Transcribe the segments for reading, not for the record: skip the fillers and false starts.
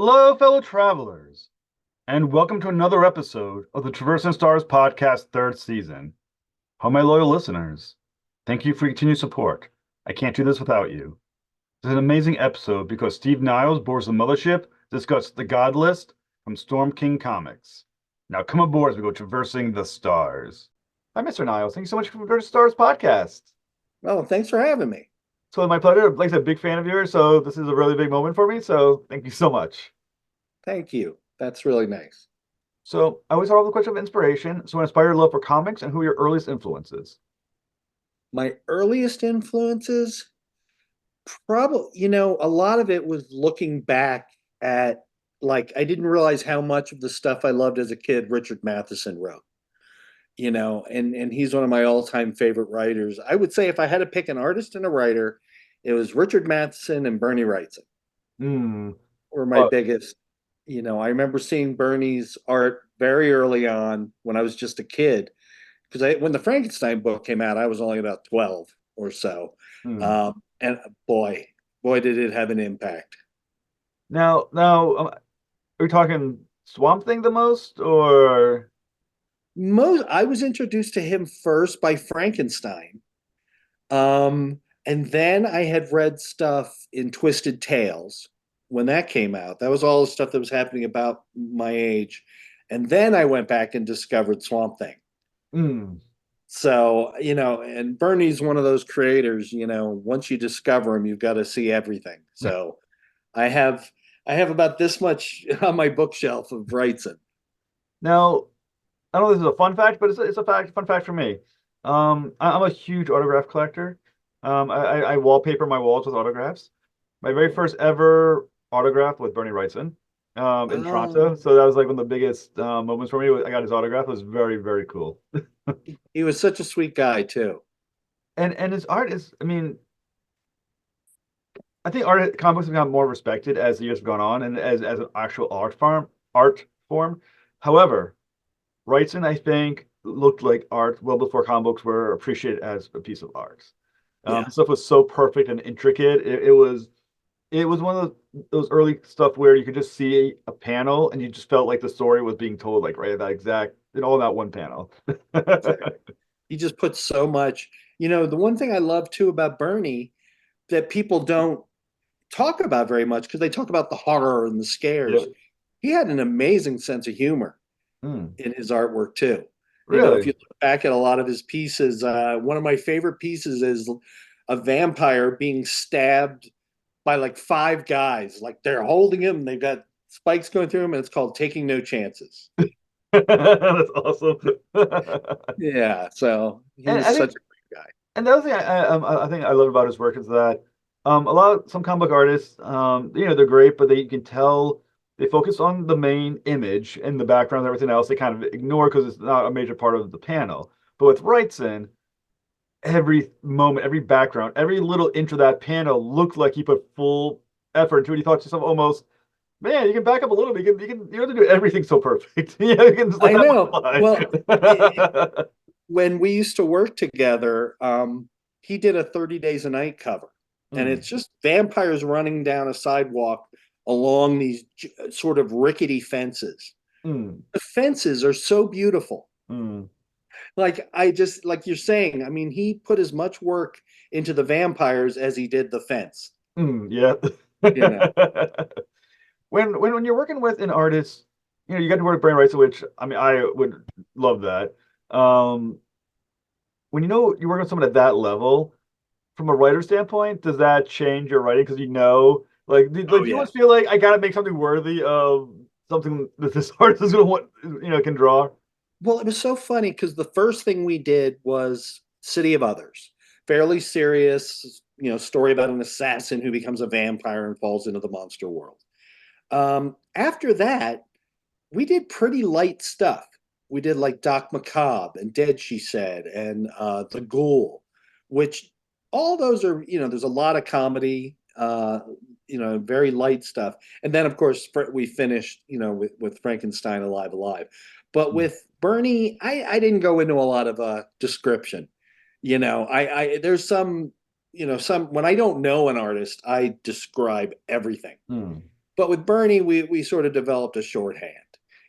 Hello, fellow travelers, and welcome to another episode of the Traversing Stars podcast, third season. How my loyal listeners, thank you for your continued support. I can't do this without you. This is an amazing episode because Steve Niles boards the mothership to discuss the God List from Storm King Comics. Now come aboard as we go traversing the stars. Hi, Mr. Niles. Thank you so much for the Stars podcast. Well, thanks for having me. So my pleasure. Like I said, big fan of yours, so this is a really big moment for me. So thank you so much. Thank you. That's really nice. So I always start off with the question of inspiration. So what inspired your love for comics and who are your earliest influences? My earliest influences, probably, a lot of it was looking back at I didn't realize how much of the stuff I loved as a kid Richard Matheson wrote, and he's one of my all-time favorite writers. I would say if I had to pick an artist and a writer, it was Richard Matheson and Bernie Wrightson Hmm. were my Well, biggest. I remember seeing Bernie's art very early on when I was just a kid because when the Frankenstein book came out, I was only about 12 or so. hmm. And boy, did it have an impact. Now, are we talking Swamp Thing the most, or I was introduced to him first by Frankenstein. And then I had read stuff in Twisted Tales when that came out. That was all the stuff that was happening about my age. And then I went back and discovered Swamp Thing. hmm. So, and Bernie's one of those creators, once you discover him, you've got to see everything. So I have I have about this much on my bookshelf of Wrightson. Now I don't know if this is a fun fact, but it's a fun fact for me. I'm a huge autograph collector. I wallpaper my walls with autographs. My very first ever autograph with Bernie Wrightson in Toronto. Oh, So that was like one of the biggest moments for me. I got his autograph. It was very, very cool. he was such a sweet guy too. And his art is, I mean, I think comic books have become more respected as the years have gone on and as an actual art form. However, Wrightson, I think, looked like art well before comic books were appreciated as a piece of art. Yeah. Stuff was so perfect and intricate. It was one of those early stuff where you could just see a panel and you just felt like the story was being told like right at that exact in all that one panel. He just puts so much. The one thing I love too about Bernie that people don't talk about very much because they talk about the horror and the Yeah. scares. He had an amazing sense of humor Hmm. in his artwork too. If Really? you look back at a lot of his pieces, one of my favorite pieces is a vampire being stabbed by like five guys. Like they're holding him, they've got spikes going through him, and it's called Taking No Chances. That's awesome. Yeah, so he And was I such think a great guy. And the other thing I think I love about his work is that some comic book artists they're great, but you can tell they focus on the main image and the background and everything else they kind of ignore because it's not a major part of the panel. But with Wrightson, every moment, every background, every little inch of that panel looked like he put full effort into it. You thought to yourself almost, man, you can back up a little bit. You don't have to do everything so perfect. Yeah, you can just let I that know. Well, one fly. when we used to work together, he did a 30 Days a Night cover, and Hmm. it's just vampires running down a sidewalk along these sort of rickety fences. Hmm. The fences are so beautiful. Hmm. Like you're saying, I mean, he put as much work into the vampires as he did the fence, Yeah. you know. When you're working with an artist, you got to work with Bernie Wrightson, which I mean I would love that. Um, when you're working with someone at that level, from a writer standpoint, does that change your writing? Because Oh do you yeah. always feel like I gotta make something worthy of something that this artist is gonna want, can draw? Well, it was so funny because the first thing we did was City of Others, fairly serious, story about an assassin who becomes a vampire and falls into the monster world. After that, we did pretty light stuff. We did like Doc Macabre and Dead, She Said, and The Ghoul, which all those are, there's a lot of comedy, very light stuff. And then, of course, we finished, with Frankenstein Alive Alive. But Hmm. with Bernie, I didn't go into a lot of description. There's some, when I don't know an artist, I describe everything. Hmm. But with Bernie, we sort of developed a shorthand,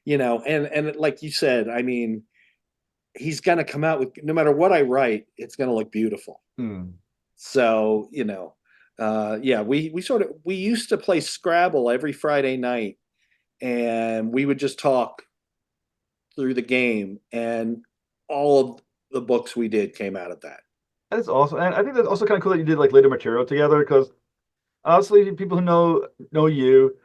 and like you said, I mean, he's gonna come out with no matter what I write, it's gonna look beautiful. Hmm. So, yeah, we used to play Scrabble every Friday night, and we would just talk through the game, and all of the books we did came out of that. That's awesome, and I think that's also kind of cool that you did like later material together because honestly, people who know you,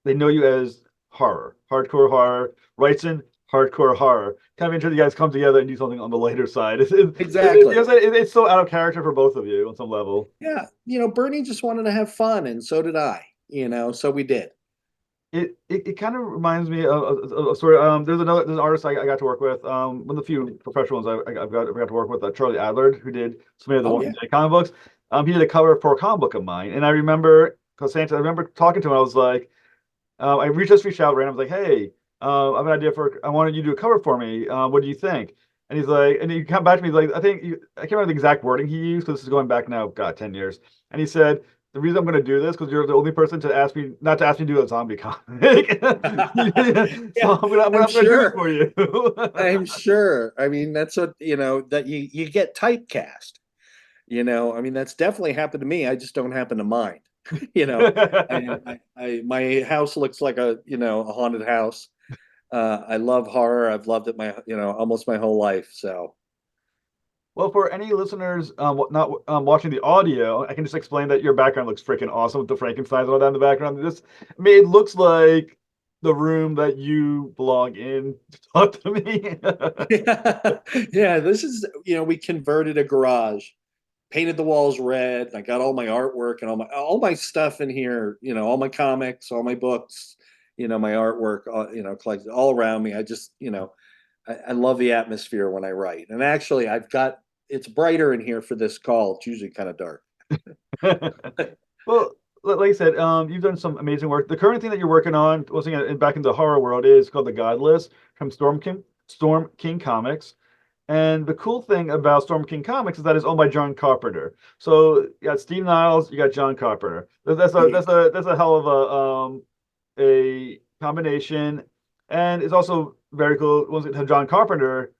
they know you as horror, hardcore horror, Wrightson, hardcore horror. Kind of interesting you guys come together and do something on the lighter side. Exactly. It's so out of character for both of you on some level. Yeah, Bernie just wanted to have fun, and so did I. So we did. It kind of reminds me of a story. There's an artist I got to work with. One of the few professionals I've got to work with, Charlie Adler, who did so many of the Oh Walking yeah. Dead comic books. He did a cover for a comic book of mine, and I remember because Santa, I remember talking to him. I was like, just reached out random. I was like, hey, I have an idea I wanted you to do a cover for me. What do you think? And he's like, and he come back to me, he's like, I can't remember the exact wording he used because this is going back now, God, 10 years. And he said, the reason I'm going to do this because you're the only person to ask me not to ask me to do a zombie comic. Yeah, So I'm I'm going to do it sure. for you. I'm sure. I mean, that's what, that you get typecast. I mean, that's definitely happened to me. I just don't happen to mind. You know, my house looks like a haunted house. I love horror. I've loved it almost my whole life. So, Well, for any listeners not watching the audio, I can just explain that your background looks freaking awesome with the Frankenstein and all that in the background. I mean, it looks like the room that you belong in. Talk to me. yeah, yeah, this is, we converted a garage, painted the walls red. I got all my artwork and all my stuff in here, all my comics, all my books, my artwork, collected all around me. I just, I love the atmosphere when I write. And actually, it's brighter in here for this call. It's usually kind of dark. Well, like I said, you've done some amazing work. The current thing that you're working on, back in the horror world, is called The Godless from Storm King Comics. And the cool thing about Storm King Comics is that it's owned by John Carpenter. So you got Steve Niles, you got John Carpenter. Yeah. That's a hell of a combination, and it's also very cool once it have John Carpenter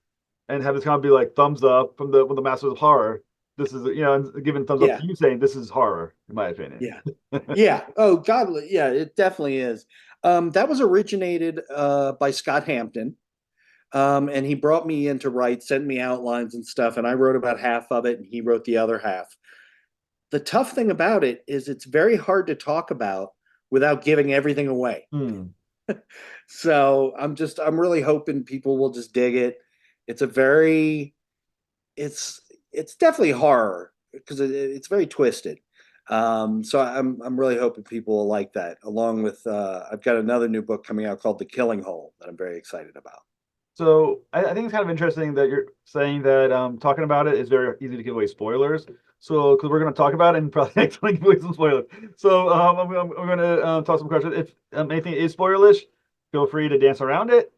and have this kind of be like thumbs up from the Masters of Horror. This is and giving thumbs up Yeah. to you saying this is horror in my opinion. Yeah. Yeah. Oh, God. Yeah, it definitely is. That was originated by Scott Hampton. And he brought me in to write, sent me outlines and stuff, and I wrote about half of it, and he wrote the other half. The tough thing about it is it's very hard to talk about without giving everything away. Hmm. So I'm really hoping people will just dig it. It's a very, it's definitely horror because it's very twisted. So I'm really hoping people will like that. Along with I've got another new book coming out called The Killing Hole that I'm very excited about. So I think it's kind of interesting that you're saying that talking about it is very easy to give away spoilers. So because we're going to talk about it and probably accidentally give away some spoilers. So I'm going to toss some questions. If anything is spoilerish, feel free to dance around it.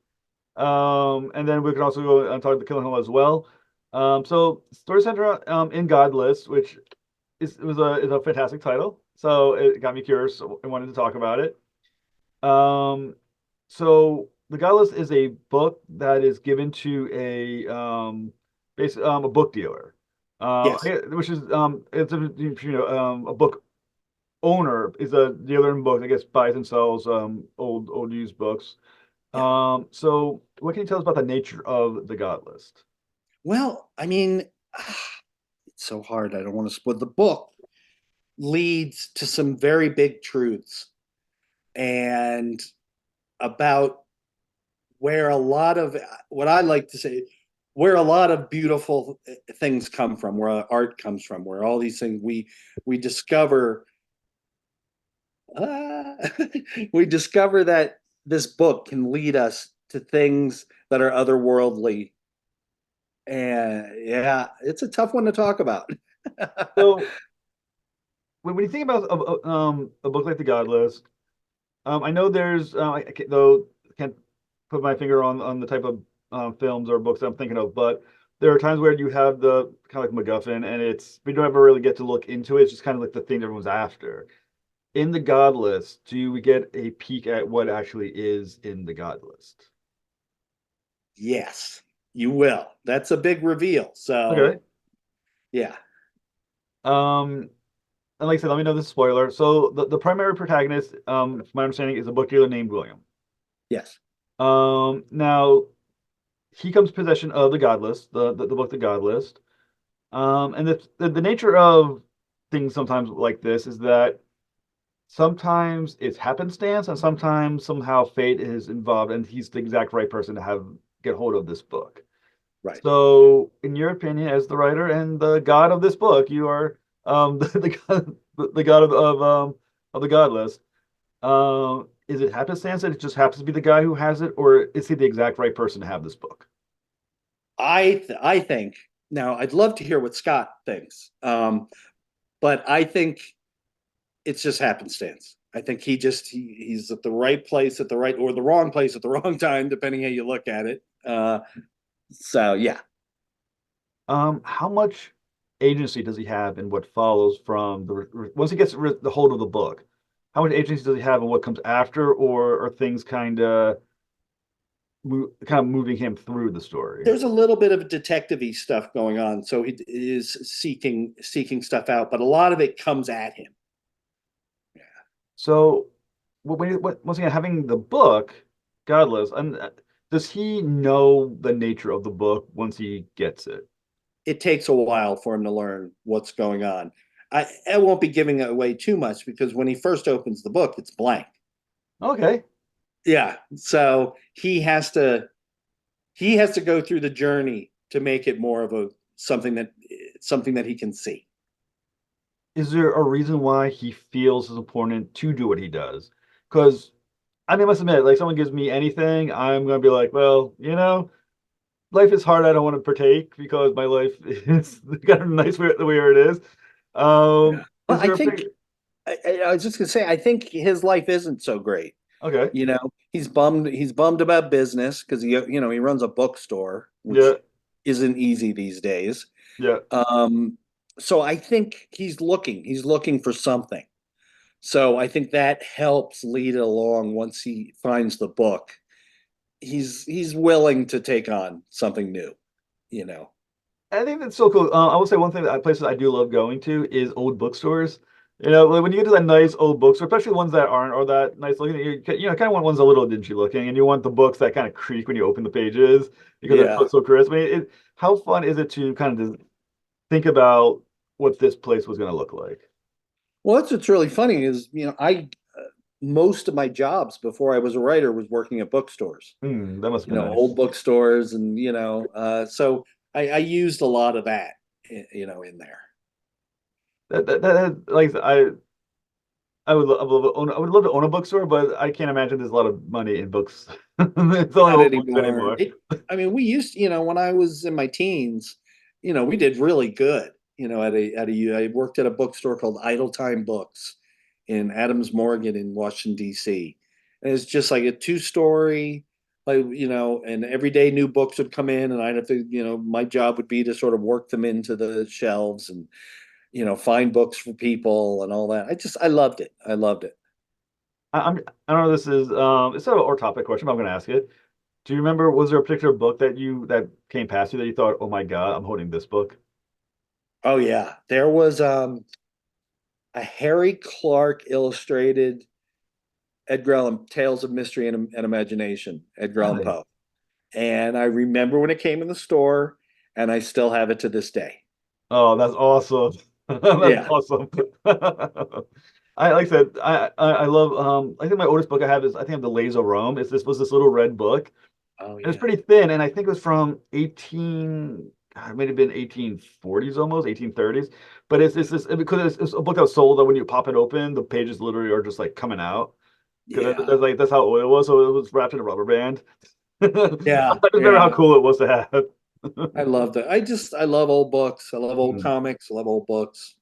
And then we can also go and talk the Killing Hole as well. So Story Center in Godless, which is a fantastic title. So it got me curious and wanted to talk about it. So The Godless is a book that is given to a book dealer, Yes. which is it's a book owner is a dealer in books. I guess buys and sells old used books. Yeah. So what can you tell us about the nature of The Godless? Well, I mean, it's so hard. I don't want to spoil the book. Leads to some very big truths and about where a lot of what I like to say, where a lot of beautiful things come from, where art comes from, where all these things we discover uh, we discover that this book can lead us to things that are otherworldly. And yeah, it's a tough one to talk about. So when you think about a book like The Godless, I know there's though I can't put my finger on the type of films or books that I'm thinking of, but there are times where you have the kind of like MacGuffin, and we don't ever really get to look into it. It's just kind of like the thing everyone's after. in the God list, do we get a peek at what actually is in the God list? Yes, you will. That's a big reveal. Okay. So yeah. Um, and like I said, let me know the spoiler. So the primary protagonist, from my understanding, is a book dealer named William. Yes. Now he comes possession of the God list, the book, the God list. And the nature of things sometimes like this is that sometimes it's happenstance, and sometimes somehow fate is involved, and he's the exact right person to have get hold of this book. Right. So, in your opinion, as the writer and the god of this book, you are the god of the god list. Is it happenstance that it just happens to be the guy who has it, or is he the exact right person to have this book? I think now I'd love to hear what Scott thinks. But I think it's just happenstance. I think he's at the right place at the right or the wrong place at the wrong time, depending how you look at it. So yeah, How much agency does he have in what follows from once he gets the hold of the book? How much agency does he have in what comes after, or are things kind of moving him through the story? there's a little bit of detective-y stuff going on, so he is seeking stuff out, but a lot of it comes at him. So, once again, having the book, Godless, and does he know the nature of the book once he gets it? It takes a while for him to learn what's going on. I won't be giving away too much because when he first opens the book, it's blank. Okay. Yeah, so he has to go through the journey to make it more of a something that he can see. Is there a reason why he feels it's important to do what he does? Because I mean, I must admit, like someone gives me anything, I'm gonna be like, well, life is hard. I don't want to partake because my life is kind of nice the way it is. Yeah. Well, Is I there a think I was just gonna say I think his life isn't so great. okay? He's bummed about business because he runs a bookstore, Yeah, which isn't easy these days. yeah. Um, so I think he's looking for something. So I think that helps lead it along once he finds the book. He's willing to take on something new, you know. I think that's so cool. I will say one thing that places I do love going to is old bookstores. Like when you get to that nice old bookstore, especially ones that aren't or that nice looking, kind of want ones a little dingy looking, and you want the books that kind of creak when you open the pages because they're Yeah. so crisp. I mean, how fun is it to kind of just think about what this place was going to look like? Well, that's what's really funny is, I most of my jobs before I was a writer was working at bookstores, That must have been nice. old bookstores, and so I used a lot of that, in there. Like I would love to own a bookstore, but I can't imagine there's a lot of money in books. It's only Not old books anymore. anymore. I mean, we used, when I was in my teens, we did really good. I worked at a bookstore called Idle Time Books in Adams Morgan in Washington D.C. And it's just like a two-story, like and every day new books would come in, and I'd have to, my job would be to sort of work them into the shelves and find books for people and all that. I loved it. I loved it. I don't know. This is it's sort of an topic question, but I'm going to ask it. Do you remember? Was there a particular book that came past you that you thought, "Oh my God, I'm holding this book"? Oh yeah, there was a Harry Clark illustrated Edgar Allan Tales of Mystery and Imagination, Edgar Allan Really? Poe. And I remember when it came in the store, and I still have it to this day. Oh, that's awesome. That's Yeah. awesome. I like I said, I love I think my oldest book I have is I think I have the Lays of Rome. This was this little red book. Oh It was yeah. pretty thin, and I think it was from 18, God, it might have been 1840s almost, 1830s. But it's this because it's a book that was sold that when you pop it open, the pages literally are just like coming out. Because Yeah. that's how oil was. So it was wrapped in a rubber band. I Yeah. just remember how Yeah. cool it was to have. I love that. I love old books. I love old Hmm. comics. I love old books.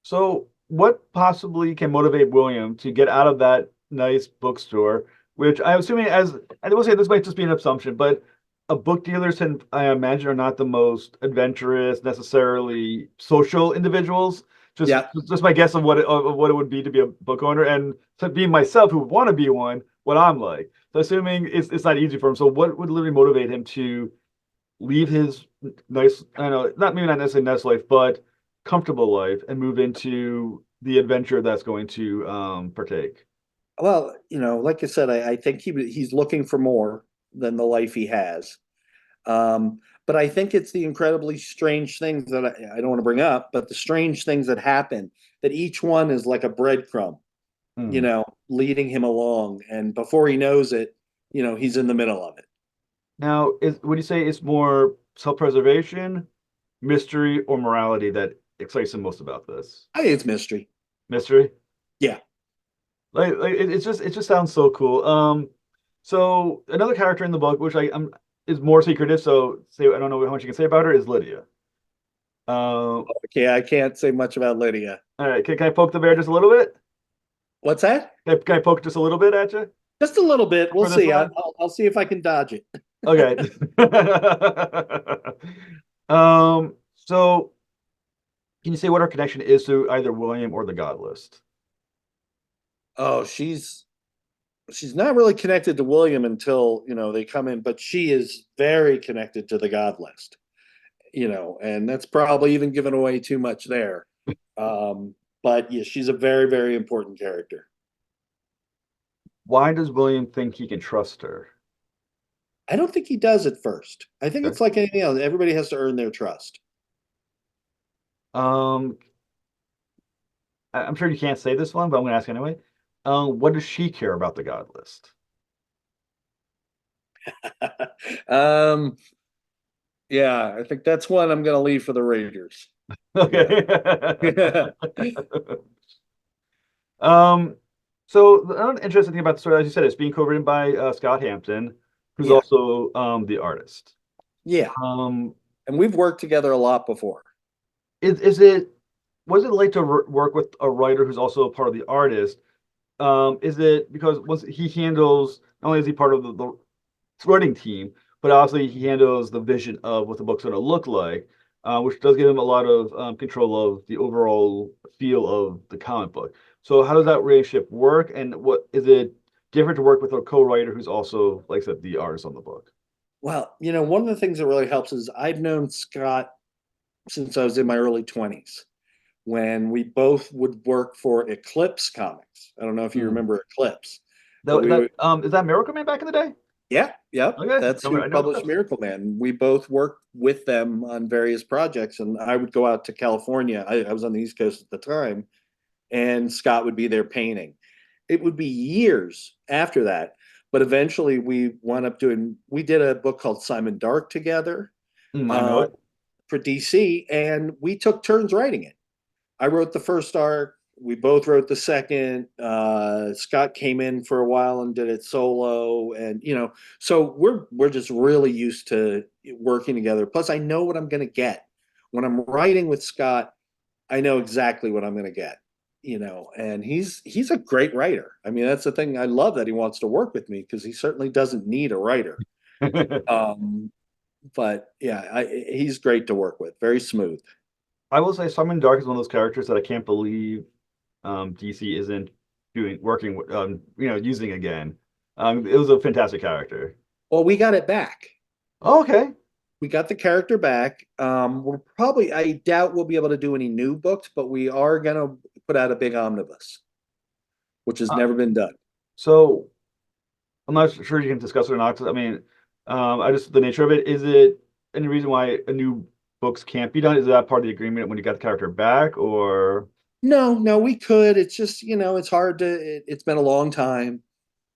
So, what possibly can motivate William to get out of that nice bookstore, which I'm assuming I will say this might just be an assumption, but a book dealers I imagine are not the most adventurous, necessarily social individuals. Just Yeah. just my guess of what it would be to be a book owner, and to be myself who would want to be one, what I'm like. So assuming it's not easy for him. So what would literally motivate him to leave his nice, I don't know, not maybe not necessarily nice life, but comfortable life and move into the adventure that's going to partake? Well, like I said, I think he's looking for more than the life he has. But I think it's the incredibly strange things that I don't want to bring up, but the strange things that happen, that each one is like a breadcrumb, Hmm. leading him along. And before he knows it, he's in the middle of it. Now, would you say it's more self-preservation, mystery, or morality that excites him most about this? I think it's mystery. Mystery? Yeah. It just sounds so cool. So another character in the book, which I'm is more secretive, so say I don't know how much you can say about her, is Lydia. All Okay, I can't say much about Lydia. right, can I poke the bear just a little bit? What's that? Can I poke just a little bit at you Just a little bit. We'll for this see. one? I'll see if I can dodge it. Okay. So can you say what her connection is to either William or the God List? Oh, she's not really connected to William until, they come in, but she is very connected to the God list, and that's probably even giving away too much there. But yeah, she's a very, very important character. Why does William think he can trust her? I don't think he does at first. I think Okay. it's like anything else. Everybody has to earn their trust. Um, I'm sure you can't say this one, but I'm going to ask anyway. What does she care about the God List? um, yeah, I think that's one I'm going to leave for the Raiders. Yeah. Okay. Um, so the another interesting thing about the story, as you said, it's being co-written by Scott Hampton, who's Yeah. also the artist. Yeah. Um, And we've worked together a lot before. is it was it like to work with a writer who's also a part of the artist? Is it because once he handles not only is he part of the writing team, but obviously he handles the vision of what the book's going to look like, which does give him a lot of control of the overall feel of the comic book. So how does that relationship work, and what is it different to work with a co-writer who's also, like I said, the artist on the book? Well, one of the things that really helps is I've known Scott since I was in my early 20s when we both would work for Eclipse Comics. I don't know if you Hmm. remember Eclipse, but That, that is that Miracle Man back in the day? yeah, yep, Okay, that's I who know published Eclipse. Miracle Man. We both worked with them on various projects, and I would go out to California. I was on the East Coast at the time, and Scott would be there painting. It would be years after that, but eventually we did a book called Simon Dark together I know uh, it. for DC, and we took turns writing it. I wrote the first arc. We both wrote the second. Scott came in for a while and did it solo, and so we're just really used to working together. Plus, I know what I'm going to get when I'm writing with Scott. I know exactly what I'm going to get. And he's a great writer. I mean, that's the thing. I love that he wants to work with me because he certainly doesn't need a writer. Um, but yeah, he's great to work with. Very smooth. I will say Simon Dark is one of those characters that I can't believe DC isn't working with using again. It was a fantastic character. Well, we got it back. Oh, okay. We got the character back. I doubt we'll be able to do any new books, but we are going to put out a big omnibus, which has Uh, never been done. so I'm not sure you can discuss it or not. 'Cause, I mean, I just the nature of it. Is it any reason why a new books can't be done? Is that part of the agreement when you got the character back, or? No, no, we could. It's just, it's hard it's been a long time.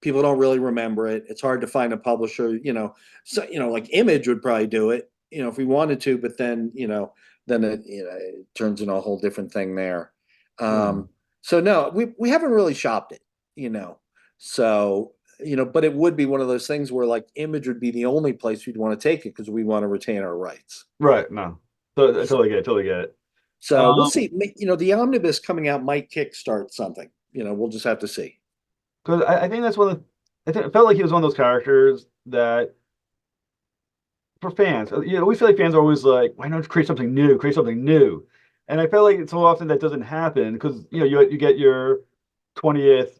People don't really remember it. It's hard to find a publisher, so, like Image would probably do it, if we wanted to, but then it turns into a whole different thing there. Hmm. So no, we haven't really shopped it, you know. So, but it would be one of those things where like Image would be the only place we'd want to take it because we want to retain our rights. Right. No. So I totally get it. Totally get it. So we'll Um, see. The omnibus coming out might kickstart something. We'll just have to see. because I think that's one of I think it felt like he was one of those characters that for fans, we feel like fans are always like, why don't you create something new? Create something new. And I feel like so often that doesn't happen because you get your 20th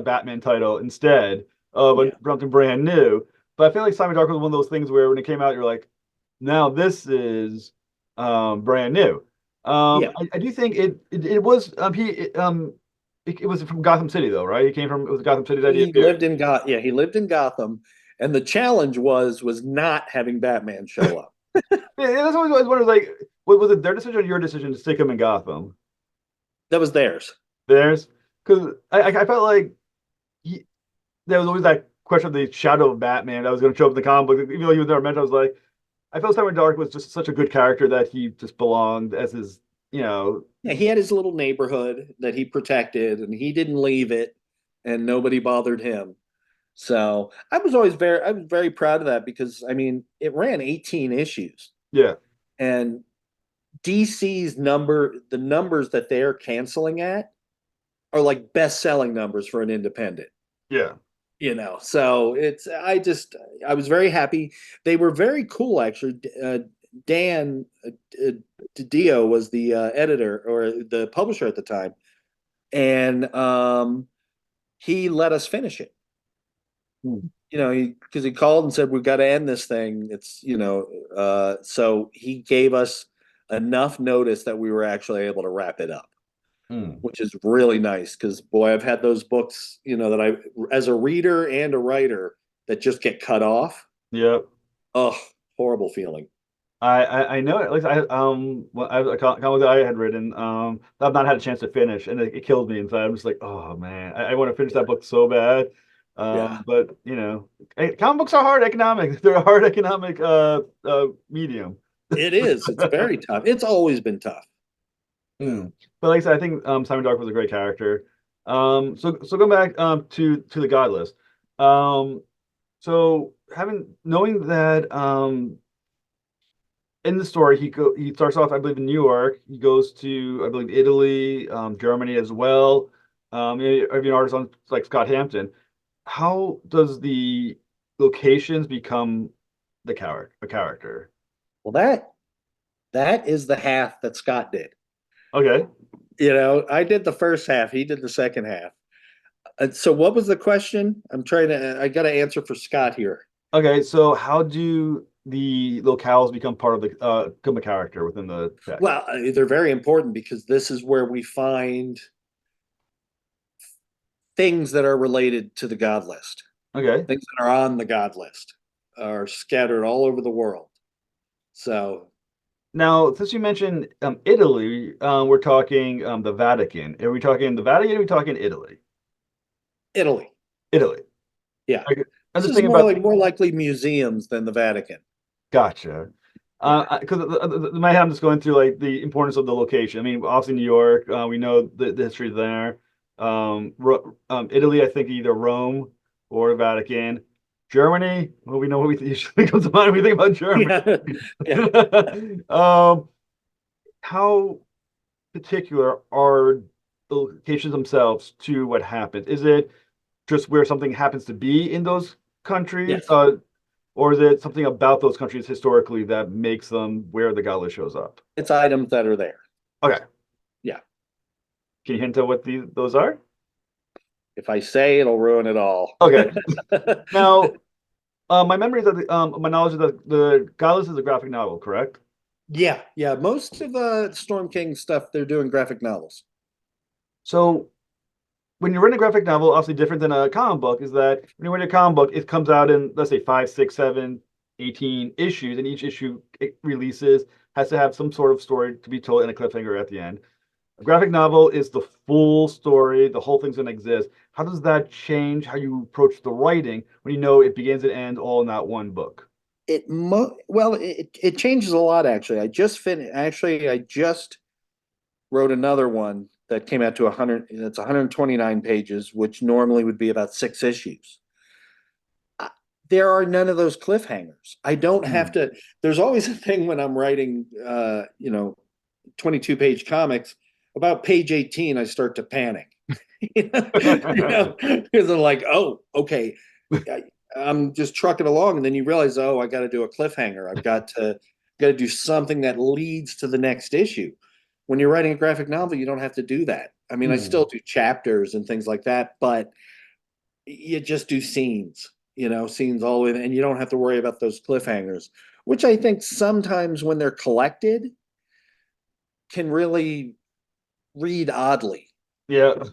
Batman title instead of Yeah. something brand new. But I feel like Simon Dark was one of those things where when it came out, you're like, now this is brand new. Yeah. I do think it was it was from Gotham City though, right? It came from it was Gotham City that he appeared. He lived in Gotham, and the challenge was not having Batman show up. Yeah, that's always wondered like, was it their decision or your decision to stick him in Gotham? That was theirs. Theirs, because I felt like he, there was always that question of the shadow of Batman that was going to show up in the comic book. Even though he was never mentioned, I was like, I felt Simon Dark was just such a good character that he just belonged as his, you know, Yeah, he had his little neighborhood that he protected, and he didn't leave it, and nobody bothered him. So I was very proud of that because I mean it ran 18 issues, yeah, and the numbers that they're canceling at are like best-selling numbers for an independent. yeah. So I was very happy. They were very cool actually. Dan Didio was the editor or the publisher at the time, and he let us finish it. Hmm. Because he called and said we've got to end this thing. So he gave us enough notice that we were actually able to wrap it up, Hmm. which is really nice because boy, I've had those books, that I, as a reader and a writer, that just get cut off. Yeah. Oh, horrible feeling. I know it. At least a comic that I had written I've not had a chance to finish, and it killed me inside. I'm just like, oh man, I want to finish that book so bad. Yeah, But comic books are hard economic. They're a hard economic medium. it is. It's very tough. It's always been tough. Yeah. Mm. But like I said, I think Simon Dark was a great character. So going back to the God list. Um, so having knowing that in the story he starts off I believe in New York. He goes to I believe Italy, Germany as well. Maybe an artist on like Scott Hampton. How does the locations become a character? Well, that is the half that Scott did. Okay. I did the first half. He did the second half. So what was the question? I got to answer for Scott here. Okay, so how do the locales become part of the become a character within the text? Well, they're very important because this is where we find things that are related to the God list. Okay. Things that are on the God list are scattered all over the world. So, Now, since you mentioned Italy, we're talking the Vatican. Are we talking the Vatican or are we talking Italy? Italy. Italy. Yeah. Okay. I'm This just is thinking about more likely museums than the Vatican. gotcha. Yeah. Because in my head, I'm just going through like the importance of the location. I mean, obviously New York, we know the history there. Italy, I think either Rome or Vatican. Germany, well, we know what we usually comes to mind when we think about Germany. Yeah. Yeah. Um, how particular are the locations themselves to what happens? Is it just where something happens to be in those countries, Yes. or is it something about those countries historically that makes them where the gala shows up? It's items that are there. Okay, Yeah. can you hint at what those are? If I say it'll ruin it all. Okay, now my memory is that my knowledge is that the Godless is a graphic novel, correct? Yeah. Yeah. Most of Storm King stuff, they're doing graphic novels. So when you're writing a graphic novel, obviously different than a comic book, is that when you're writing a comic book, it comes out in, let's say, 5, 6, 7, 18 issues, and each issue it releases has to have some sort of story to be told and a cliffhanger at the end. A graphic novel is the full story, the whole thing's going to exist. How does that change how you approach the writing when you know it begins and ends all in that one book? It changes a lot actually. I just wrote another one that came out to 100. It's 129 pages, which normally would be about 6 issues. There are none of those cliffhangers. I don't have Hmm. to. There's always a thing when I'm writing, 22-page comics. About page 18, I start to panic. Because I'm like, oh, okay, I'm just trucking along, and then you realize, oh, I got to do a cliffhanger. I've got to do something that leads to the next issue. When you're writing a graphic novel, you don't have to do that. I mean, I Hmm. still do chapters and things like that, but you just do scenes, scenes all in, and you don't have to worry about those cliffhangers, which I think sometimes when they're collected can really read oddly, Yeah.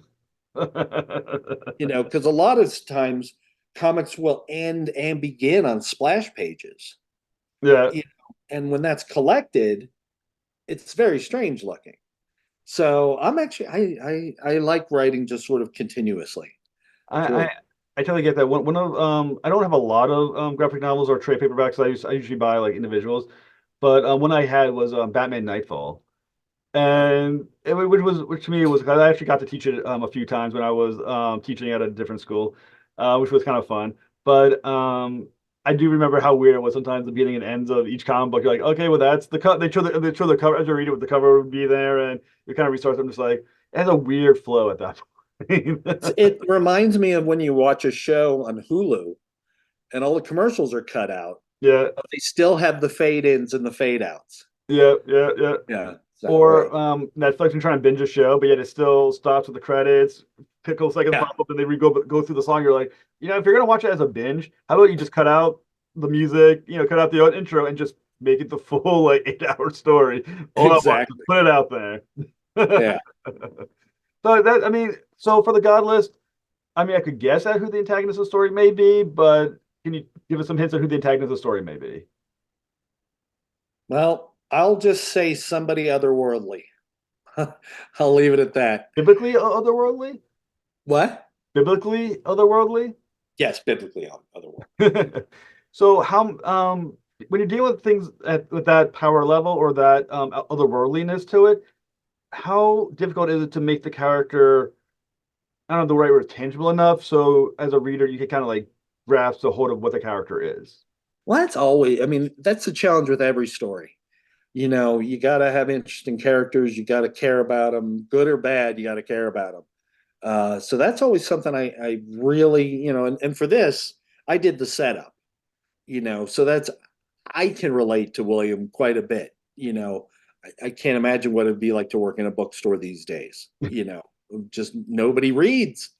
because a lot of times comics will end and begin on splash pages, Yeah. and when that's collected, it's very strange looking. So I'm actually I like writing just sort of continuously. I, Sort I I totally get that. One of I don't have a lot of graphic novels or trade paperbacks. I usually buy like individuals, but one I had was Batman Nightfall, and which to me was I actually got to teach it a few times when I was teaching at a different school, which was kind of fun. But I do remember how weird it was sometimes the beginning and ends of each comic book. You're like, okay, well that's the cut. They show the cover as you read it, what the cover would be there, and you kind of restart. I'm just like, it has a weird flow at that point. it reminds me of when you watch a show on Hulu and all the commercials are cut out, Yeah, but they still have the fade ins and the fade outs. yeah, yeah, yeah. Yeah. So Or Netflix and trying to binge a show, but yet it still stops with the credits. Pickle seconds yeah, pop up, and they go through the song. You're like, if you're gonna watch it as a binge, how about you just cut out the music, cut out the intro, and just make it the full like 8 hour story all at once. Just exactly. put it out there. Yeah. So that I mean, so for the God list, I mean, I could guess at who the antagonist of the story may be, but can you give us some hints of who the antagonist of the story may be? Well, I'll just say somebody otherworldly. I'll leave it at that. Biblically otherworldly? What? Biblically otherworldly? Yes, biblically otherworldly. So how when you're dealing with things with that power level or that otherworldliness to it, how difficult is it to make the character, I don't know the right word, tangible enough so as a reader you can kind of like grasp the hold of what the character is? Well, that's always, I mean, that's the challenge with every story. You got to have interesting characters. You got to care about them, good or bad. You got to care about them. So that's always something I really, and for this, I did the setup, so I can relate to William quite a bit. I can't imagine what it'd be like to work in a bookstore these days, just nobody reads,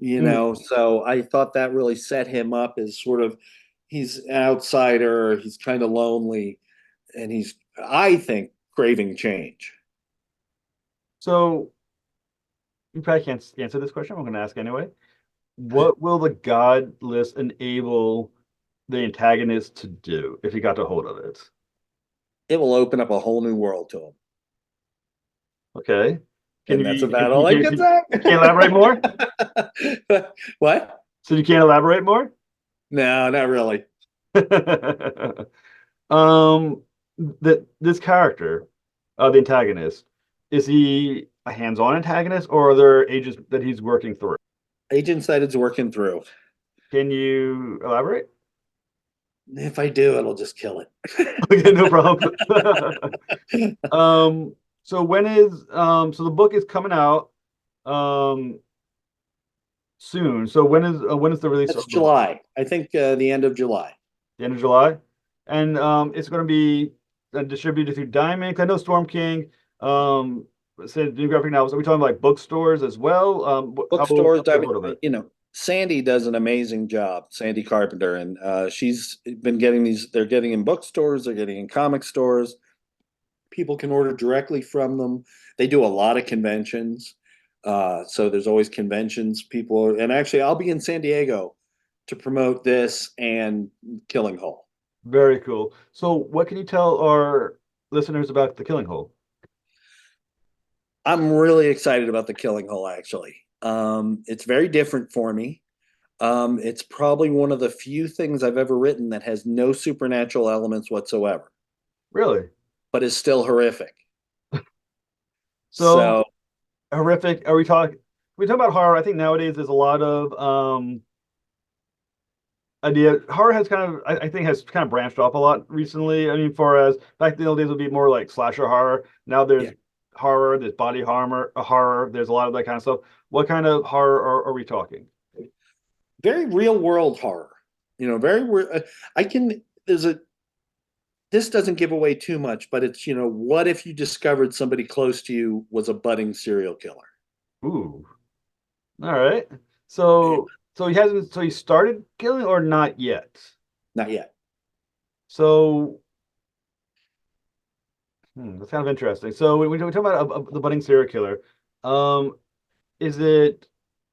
Mm. so I thought that really set him up as sort of, he's an outsider, he's kind of lonely, and he's, I think, craving change. So you probably can't answer this question. I'm going to ask anyway. What will the God list enable the antagonist to do if he got a hold of it? It will open up a whole new world to him. Okay. Can And you that's be, about all I can you can't elaborate more? say. What? So you can't elaborate more? No, not really. Um, that this character, the antagonist, is he a hands-on antagonist or are there ages that he's working through? Agent side is working through. Can you elaborate? If I do, it'll just kill Okay, no it. problem. So so the book is coming out um soon. So when is the release That's of the book? July. I think the end of July. The end of July? And it's going to be distributed through Diamond. I know Storm King said new graphic novels. Are we talking like bookstores as well? How will Bookstores, they get hold of it? Sandy does an amazing job, Sandy Carpenter, and she's been getting these, they're getting in bookstores, they're getting in comic stores. People can order directly from them. They do a lot of conventions. So there's always conventions. And actually, I'll be in San Diego to promote this and Killing Hole. Very cool. So what can you tell our listeners about the Killing Hole? I'm really excited about the Killing Hole, actually. It's very different for me. It's probably one of the few things I've ever written that has no supernatural elements whatsoever, Really? but is still horrific. So So, horrific. We talk about horror. I think nowadays there's a lot of idea. Horror has kind of, I think, has kind of branched off a lot recently. I mean, far as back in the old days would be more like slasher horror. Now there's yeah, horror, there's body horror. There's a lot of that kind of stuff. What kind of horror are we talking? very real world horror. Very, I can, this doesn't give away too much, but it's, what if you discovered somebody close to you was a budding serial killer? Ooh. All right. Yeah, So he hasn't. So he started killing or not yet. not yet. So that's kind of interesting. So when we talk about the budding serial killer, um, is it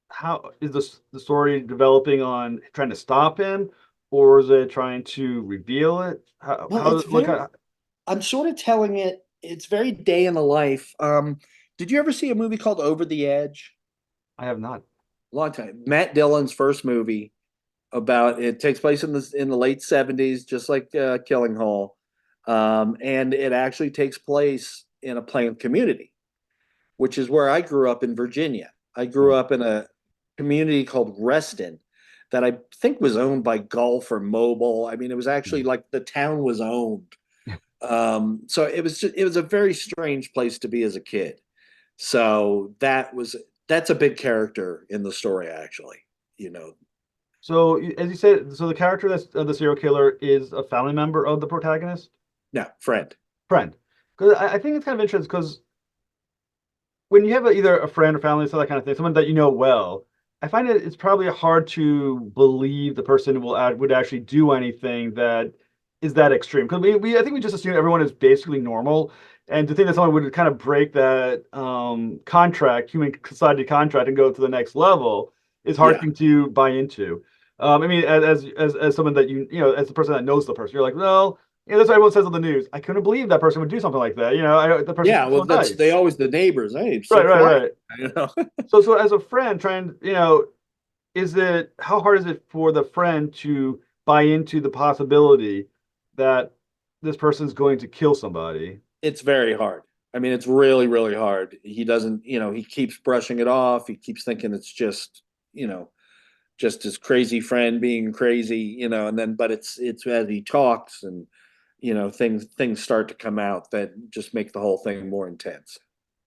how is the story developing on trying to stop him, or is it trying to reveal it? Well, it's What very, kind of, I'm sort of telling it, it's very day in the life. Did you ever see a movie called Over the Edge? I have not. Long time. Matt Dillon's first movie about it takes place in the late 70s, just like Killing Hole. And it actually takes place in a planned community, which is where I grew up in Virginia. I grew Hmm. up in a community called Reston that I think was owned by Gulf or Mobil. I mean, it was actually like the town was owned. So it was a very strange place to be as a kid. So that's a big character in the story, actually. You know, So as you said, so the character that's the serial killer is a family member of the protagonist, no, friend. friend. Because I think it's kind of interesting because when you have either a friend or family, so that kind of thing, someone that you know well, I find it's probably hard to believe the person would actually do anything that is that extreme. Because I think we just assume everyone is basically normal, and to think that someone would kind of break that human society contract, and go to the next level is hard Yeah, thing to buy into. I mean, as someone that as the person that knows the person, you're like, well, that's what everyone says on the news. I couldn't believe that person would do something like that. The person yeah. seems so Well, that's they nice. always the neighbors. Hey, so Right, right, quiet. right. You know. So as a friend, is it how hard is it for the friend to buy into the possibility that this person's going to kill somebody? It's very hard. I mean, it's really, really hard. He doesn't, he keeps brushing it off. He keeps thinking it's you know, just his crazy friend being crazy, and then, but it's as he talks and, things start to come out that just make the whole thing more intense.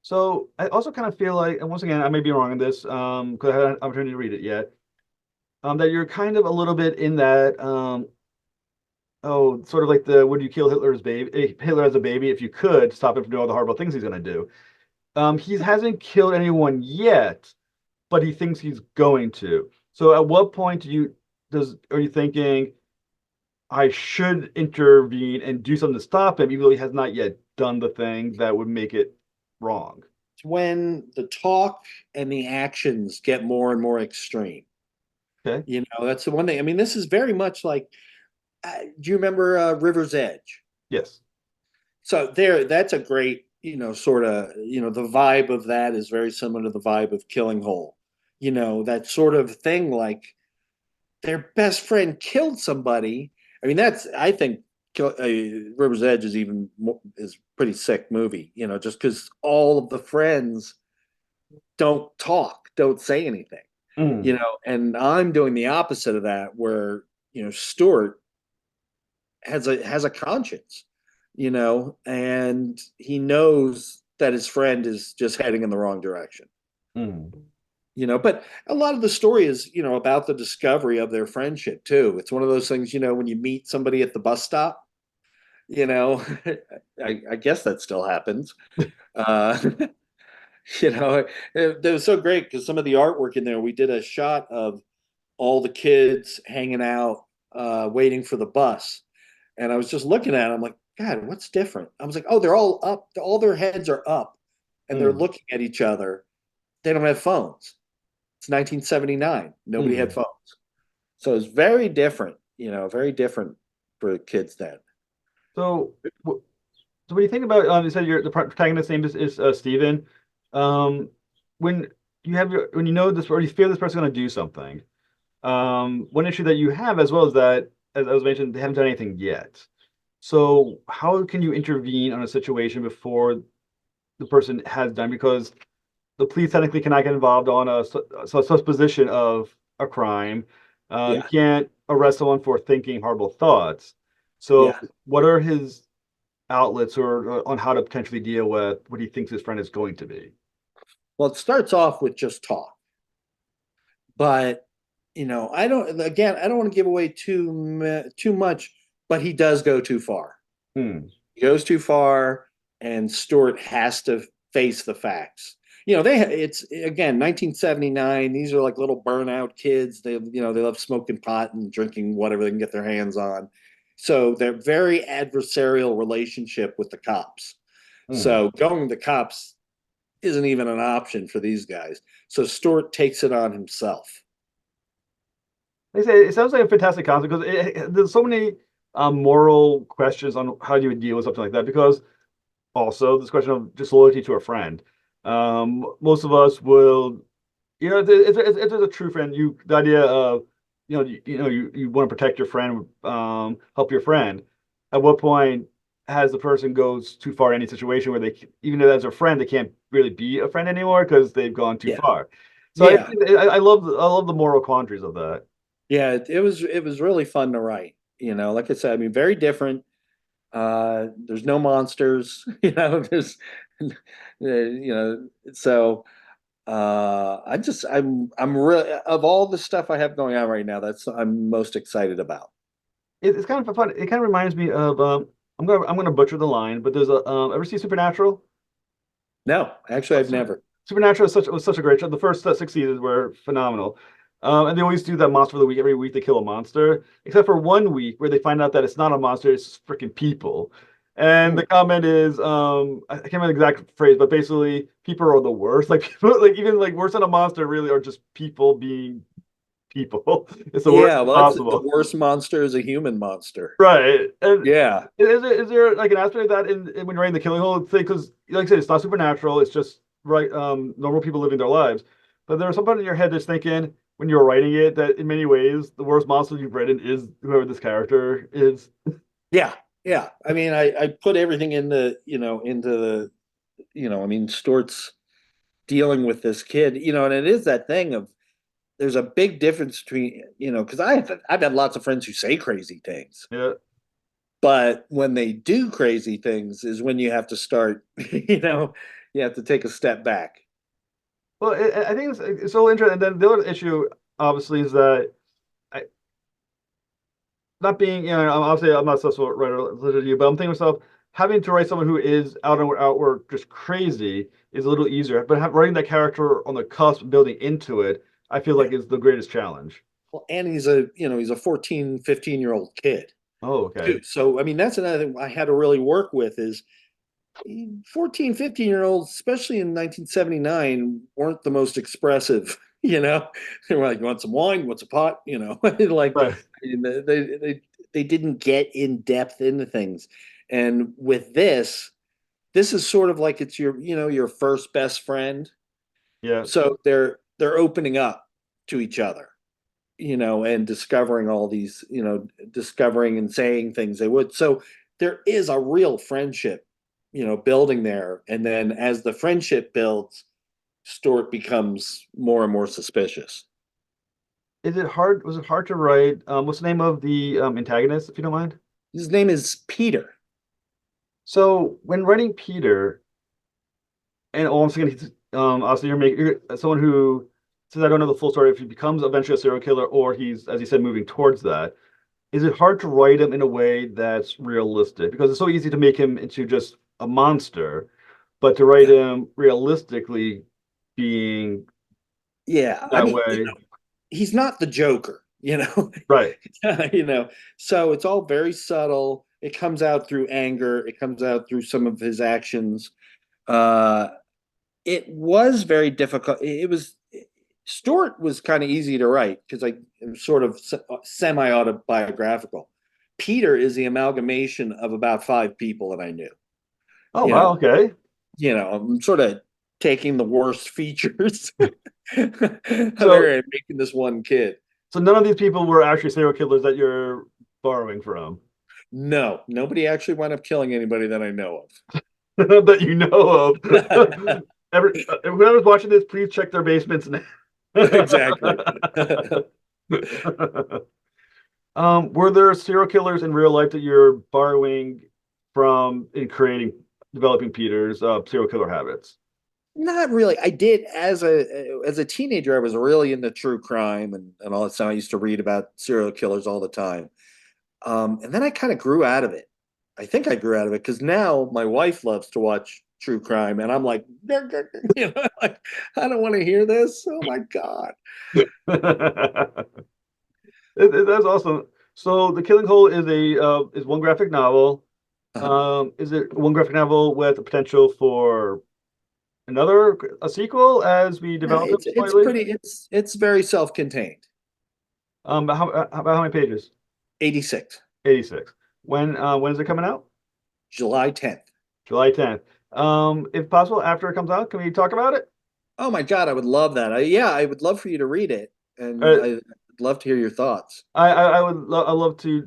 So I also kind of feel like, and once again, I may be wrong on this, because I haven't had an opportunity to read it yet, that you're kind of a little bit in that, sort of like the would you kill Hitler's baby, Hitler as a baby if you could stop him from doing all the horrible things he's going to do. He hasn't killed anyone yet, but he thinks he's going to. So at what point are you thinking I should intervene and do something to stop him, even though he has not yet done the thing that would make it wrong? It's when the talk and the actions get more and more extreme. Okay. That's the one thing. I mean, this is very much like, do you remember River's Edge? Yes. So that's a great, sort of, the vibe of that is very similar to the vibe of Killing Hole. That sort of thing, like their best friend killed somebody. I mean, I think River's Edge is even is pretty sick movie, just because all of the friends don't talk, don't say anything, Mm, and I'm doing the opposite of that, where, Stuart has a conscience, and he knows that his friend is just heading in the wrong direction. mm. But a lot of the story is, about the discovery of their friendship too. It's one of those things, when you meet somebody at the bus stop, you know, I guess that still happens. Uh, it was so great because some of the artwork in there, we did a shot of all the kids hanging out, waiting for the bus. And I was just looking at it, I'm like, God, what's different? I was like, oh, they're all up, all their heads are up and they're Mm, looking at each other. They don't have phones. It's 1979. Nobody had mm. phones. So it's very different, very different for the kids then. So, so when you think about, you said the protagonist's name is Steven. Um, when when you know this, or you feel this person's going to do something, one issue that you have as well is that, as I was mentioned, they haven't done anything yet. So how can you intervene on a situation before the person has done? Because the police technically cannot get involved on a supposition of a crime. You Yeah. can't arrest someone for thinking horrible thoughts. So Yeah. what are his outlets or on how to potentially deal with what he thinks his friend is going to be? Well, it starts off with just talk, but I don't want to give away too much, but he does go too far. Hmm. He goes too far, and Stewart has to face the facts. It's again 1979. These are like little burnout kids. They love smoking pot and drinking whatever they can get their hands on. So they're very adversarial relationship with the cops. Hmm. So going to the cops isn't even an option for these guys. So Stewart takes it on himself. They say it sounds like a fantastic concept because there's so many moral questions on how you would deal with something like that. Because also this question of just loyalty to a friend. Most of us will, if there's a true friend, the idea of, you want to protect your friend, help your friend. At what point has the person goes too far in any situation where even though as a friend, they can't really be a friend anymore because they've gone too Yeah. far. So Yeah. I love the moral quandaries of that. Yeah. It was really fun to write. Like I said, I mean, very different. There's no monsters, there's so I'm really of all the stuff I have going on right now, that's I'm most excited about. It's kind of fun. It kind of reminds me of I'm gonna butcher the line, but there's a ever see Supernatural? No, actually I've never. Supernatural was such a great show. The first 6 seasons were phenomenal. And they always do that monster of the week. Every week they kill a monster, except for one week where they find out that it's not a monster, it's freaking people. And Hmm. the comment is, I can't remember the exact phrase, but basically, people are the worst. Like people, like even like worse than a monster, really are just people being people. It's the worst Yeah, well, that's the possible. worst monster is a human monster. Right. And Yeah. is there like an aspect of that when you're writing the killing hole thing? Because like I said, it's not supernatural. It's just right normal people living their lives. But there's something in your head that's thinking when you're writing it that in many ways the worst monster you've written is whoever this character is. Yeah. Yeah. I mean, I put everything into I mean, Stuart's dealing with this kid, and it is that thing of there's a big difference between, because I've had lots of friends who say crazy things, Yeah. but when they do crazy things is when you have to start, you have to take a step back. Well, I think it's so interesting. And then the other issue, obviously, is that I, not being, obviously I'm not a successful writer as you, but I'm thinking to myself, having to write someone who is outward just crazy is a little easier. But writing that character on the cusp, building into it, I feel Yeah. like is the greatest challenge. Well, and he's a 14, 15-year-old kid Oh, okay. too. So, I mean, that's another thing I had to really work with is 14, 15-year-olds, especially in 1979, weren't the most expressive. They were like, "You want some wine? You want some pot?" Like Right. they didn't get in depth into things. And with this is sort of like it's your first best friend. Yeah. So they're opening up to each other, and discovering and saying things they would. So there is a real friendship, building there. And then as the friendship builds, Stuart becomes more and more suspicious. Is it hard? Was it hard to write? What's the name of the antagonist, if you don't mind? His name is Peter. So when writing Peter, and once again, obviously you're someone who says I don't know the full story if he becomes eventually a serial killer or he's, as you said, moving towards that. Is it hard to write him in a way that's realistic? Because it's so easy to make him into just a monster, but to write Yeah. him realistically being Yeah. I that mean, way, he's not the Joker, right? you know. So it's all very subtle. It comes out through anger. It comes out through some of his actions. Uh, it was very difficult. It was Stuart was kind of easy to write because I am sort of semi autobiographical. Peter is the amalgamation of about five people that I knew. Oh You wow, know, okay. I'm sort of taking the worst features of So Aaron, making this one kid. so none of these people were actually serial killers that you're borrowing from, No, nobody actually wound up killing anybody that I know that you know of. of. Whoever's watching this, please check their basements now. Exactly. Were there serial killers in real life that you're borrowing from in developing Peter's serial killer habits? Not really. I did as a teenager. I was really into true crime and all that stuff. I used to read about serial killers all the time. And then I kind of grew out of it. I think I grew out of it because now my wife loves to watch true crime, and I'm like, like I don't want to hear this. Oh my God. That's awesome. So The Killing Hole is a is one graphic novel. Uh, Is it one graphic novel with the potential for a sequel as we develop it it's slightly? pretty it's very self-contained. About how many pages? 86, 86. When is it coming out? July 10th. July 10th. If possible, after it comes out, can we talk about it? Oh my God, I would love that. Yeah, I would love for you to read it, and Uh, I'd love to hear your thoughts. I would I love to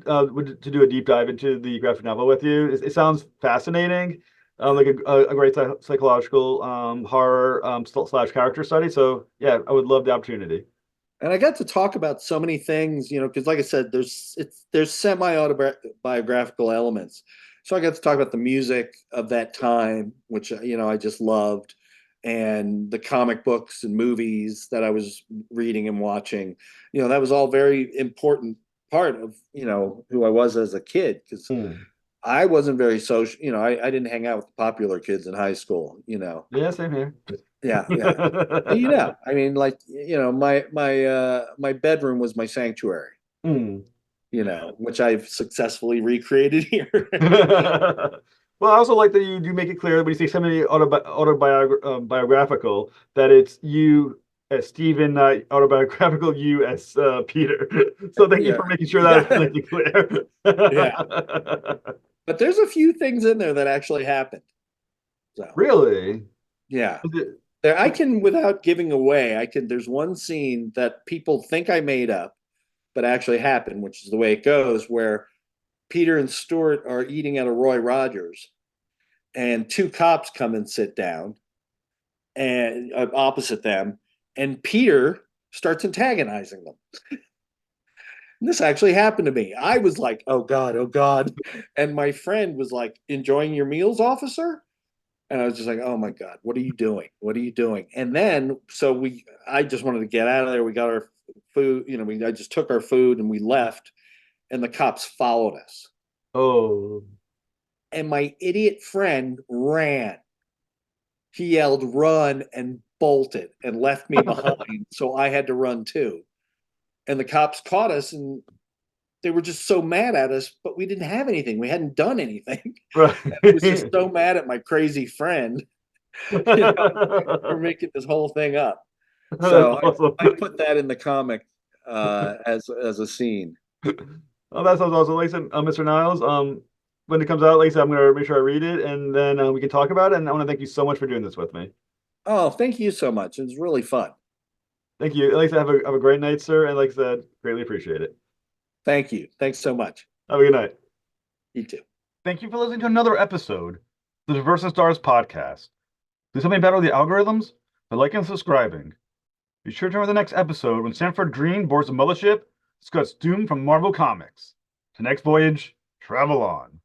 do a deep dive into the graphic novel with you. It sounds fascinating, like a great psychological horror slash character study. So yeah, I would love the opportunity. And I got to talk about so many things, because like I said, there's semi-autobiographical elements. So I got to talk about the music of that time, which I just loved, and the comic books and movies that I was reading and watching. That was all very important part of who I was as a kid because Hmm. I wasn't very social. I didn't hang out with the popular kids in high school. Yeah, same here. Yeah, yeah. I mean, like, my bedroom was my sanctuary, Hmm. which I've successfully recreated here. Well, I also like that you do make it clear when you say somebody autobiographical that it's you as Stephen, not autobiographical you as Peter. So thank you Yeah. for making sure that is Yeah. completely clear. Yeah. But there's a few things in there that actually happened. So, Really? yeah. Is it, There I can without giving away, there's one scene that people think I made up, but actually happened, which is the way it goes, where Peter and Stuart are eating at a Roy Rogers and two cops come and sit down and opposite them, and Peter starts antagonizing them. And this actually happened to me. I was like, "Oh God, oh God," and my friend was like, "Enjoying your meals, officer?" And I was just like, "Oh my God, what are you doing? What are you doing?" And then, I just wanted to get out of there. We got our food, I just took our food and we left, and the cops followed us. oh. And my idiot friend ran. He yelled, "Run," and bolted and left me behind. So I had to run too. And the cops caught us and they were just so mad at us, but we didn't have anything. We hadn't done anything. Right. I was just so mad at my crazy friend, you know, for making this whole thing up. That's So awesome. I put that in the comic as a scene. Oh, that sounds awesome. Like I said, Mr. Niles, when it comes out, like I said, I'm gonna make sure I read it, and then we can talk about it. And I want to thank you so much for doing this with me. Oh, thank you so much. It was really fun. Thank you. Like I said, have a great night, sir. And like I said, greatly appreciate it. Thank you. Thanks so much. Have a good night. You too. Thank you for listening to another episode of the Diverse and Stars podcast. Do something better with the algorithms? By liking and subscribing. Be sure to remember the next episode when Sanford Green boards the mothership, discuss Doom from Marvel Comics. To next voyage, travel on.